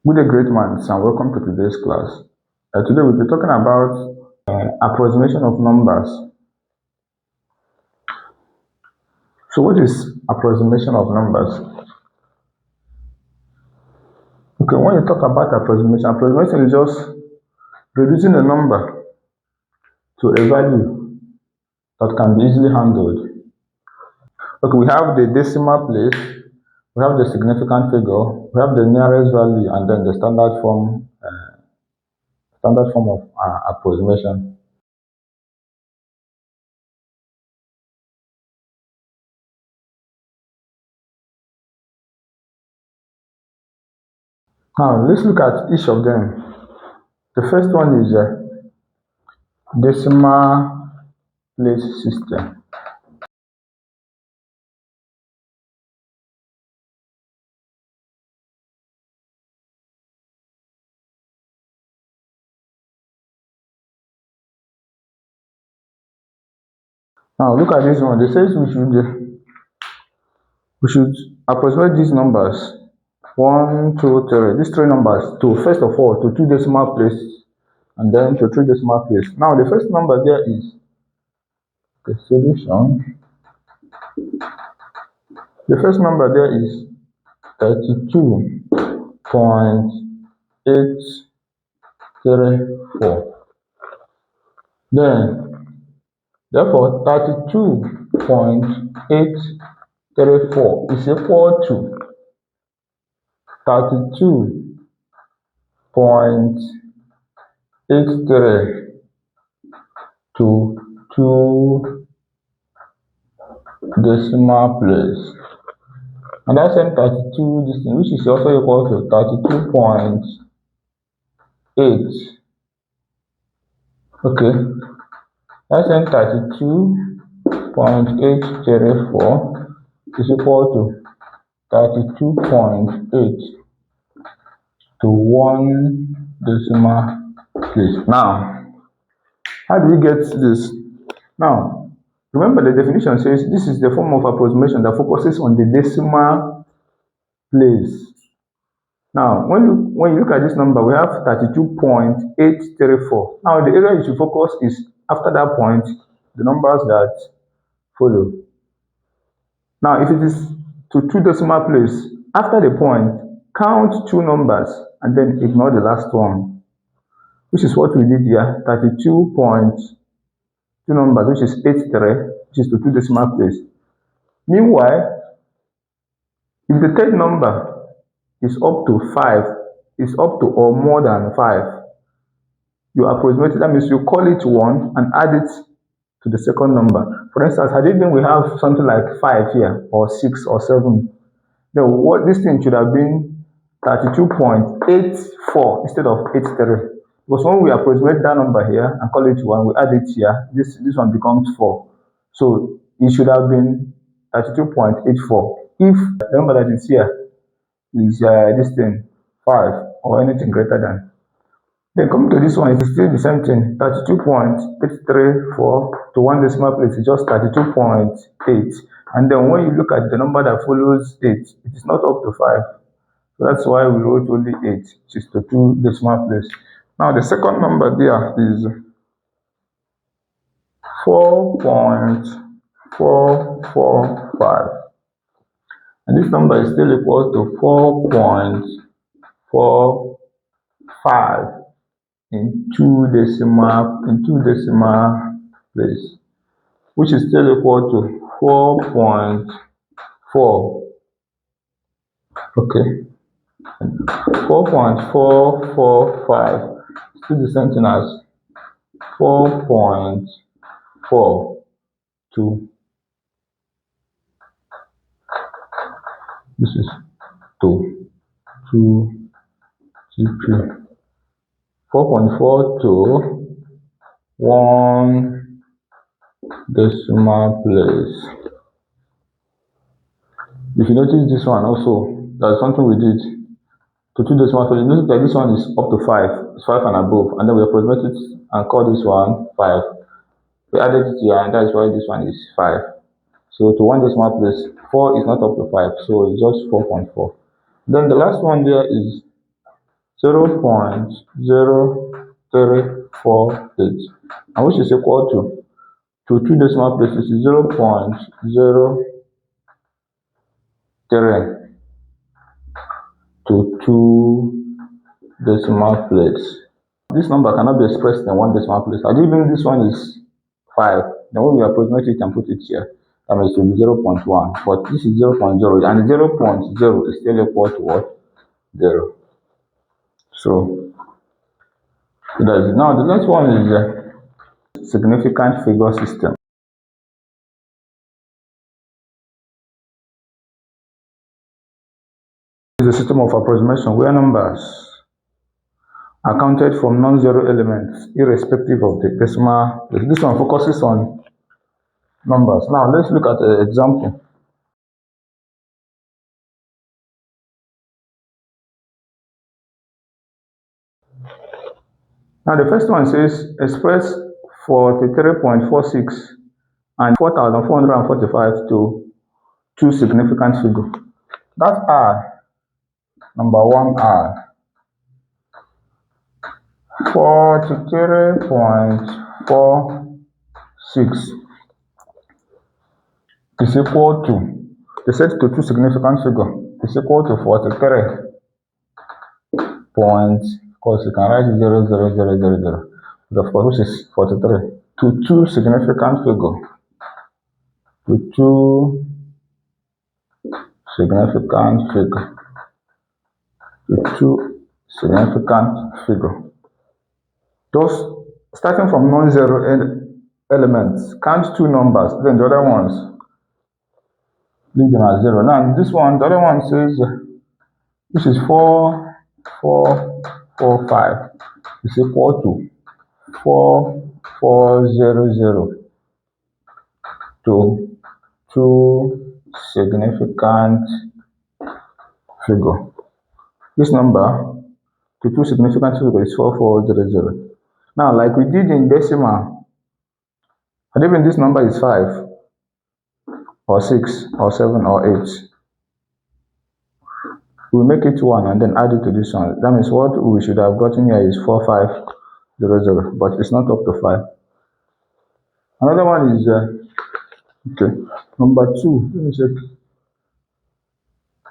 Good day, great minds, and welcome to today's class. Today we'll be talking about approximation of numbers. So, what is approximation of numbers? Okay, when you talk about approximation is just reducing a number to a value that can be easily handled. Okay, we have the decimal place, we have the significant figure, we have the nearest value, and then the standard form of approximation. Now, let's look at each of them. The first one is decimal place system. Now look at this one. They says we should approximate these numbers 1, 2, 3. These three numbers to first of all to two decimal places and then to three decimal places. Now the first number there is the solution. The first number there is 32.834. Then therefore 32.834 is equal to 32.83 to two decimal place. And that's same 32 this thing, which is also equal to 32.8. Okay, that's same 32.834 is equal to 32.8 to one decimal place. Now, how do we get this? Now, remember the definition says this is the form of approximation that focuses on the decimal place. Now, when you look at this number, we have 32.834. Now, the area you should focus is after that point, the numbers that follow. Now, if it is to two decimal place, after the point, count two numbers and then ignore the last one, which is what we did here. 32 point two numbers, which is 83, which is to two decimal place. Meanwhile, if the third number is up to 5, is up to or more than 5, you approximate it. That means you call it 1 and add it to the second number. For instance, had it been we have something like 5 here, or 6 or 7, then what this thing should have been 32.84 instead of 83. Because when we approximate that number here and call it 1, we add it here, this one becomes 4. So it should have been 32.84 if the number that is here is this thing 5 or anything greater than. Then coming to this one, it is still the same thing. 32.834 to one decimal place is just 32.8. And then when you look at the number that follows 8, it is not up to 5. So that's why we wrote only 8, which is to two decimal place. Now the second number there is 4.445. And this number is still equal to 4.45 in two decimal place, which is still equal to 4.4. Okay, 4.445 still the same thing as 4.42. This is 2, 2, 3. 4.42 one decimal place. If you notice this one also, that's something we did to two decimal places. Notice that this one is up to 5, it's 5 and above, and then we approximate it and call this one 5. We added it here, and that's why this one is 5. So to one decimal place, 4 is not up to 5, so it's just 4.4. Then the last one there is 0.0348, and which is equal to two decimal places is 0.03 to two decimal places. This number cannot be expressed in one decimal place. Even this one is 5, then when we approximate it and put it here, that means it will be 0.1. But this is 0.0, and 0.0 is still equal to what? 0. So that is. Now the next one is significant figure system. It is a system of approximation where numbers are counted from non-zero elements irrespective of the decimal. This one focuses on numbers. Now let's look at an example. Now the first one says express 43.46 and 4,445 to two significant figures. That are number one are 43.46 is equal to, they said to two significant figures, is equal to 43 point, of course you can write 00000, but of course which is 43, to two significant figures, to two significant figure, to two significant figure. Those starting from non-zero elements, count two numbers, then the other ones leave them as 0. Now this one, the other one says this is 4445 is equal to 4400 to two significant figure. This number to two significant figure is 4400. Now, like we did in decimal, even this number is 5 or 6 or 7 or 8, we'll make it 1 and then add it to this one. That means what we should have gotten here is 4500, but it's not up to 5. Another one is okay, number 2. Let me check.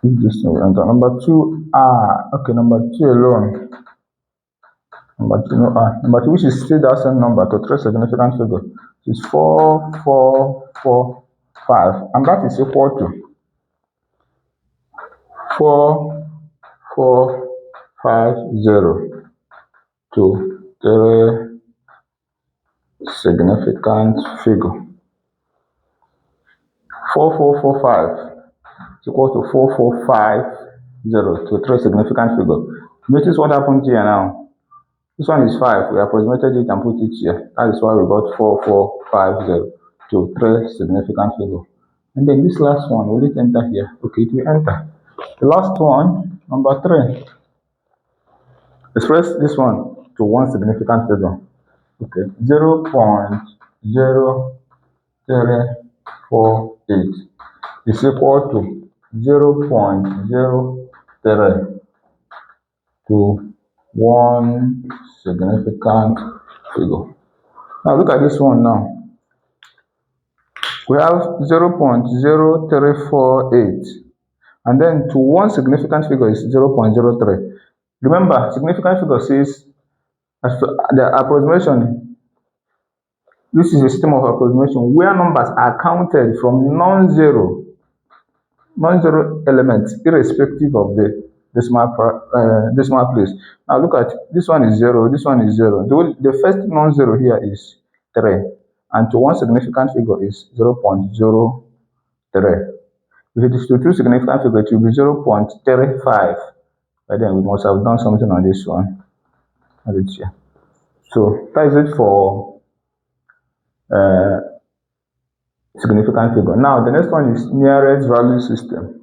This number 2 okay, number 2 alone. Number 2 number 2, which is still that same number to three significant figure, is 4445, and that is equal to 4450 to three significant figure. 4445 is equal to 4450 to three significant figure. Notice what happened here now. This one is 5. We approximated it and put it here. That is why we got 4450 to three significant figure. And then this last one, will it enter here? Okay, it will enter. The last one, number 3. Express this one to one significant figure. Okay, 0.0348 is equal to 0.03 to one significant figure. Now look at this one now. We have 0.0348, and then to one significant figure is 0.03. Remember, significant figure says, as to the approximation, this is a system of approximation where numbers are counted from non-zero elements irrespective of the decimal place. Now look at this one is 0, this one is 0. The first non-zero here is 3, and to one significant figure is 0.03. If it is to two significant figures, it will be 0.35. But then we must have done something on this one. So that is it for significant figure. Now the next one is nearest value system.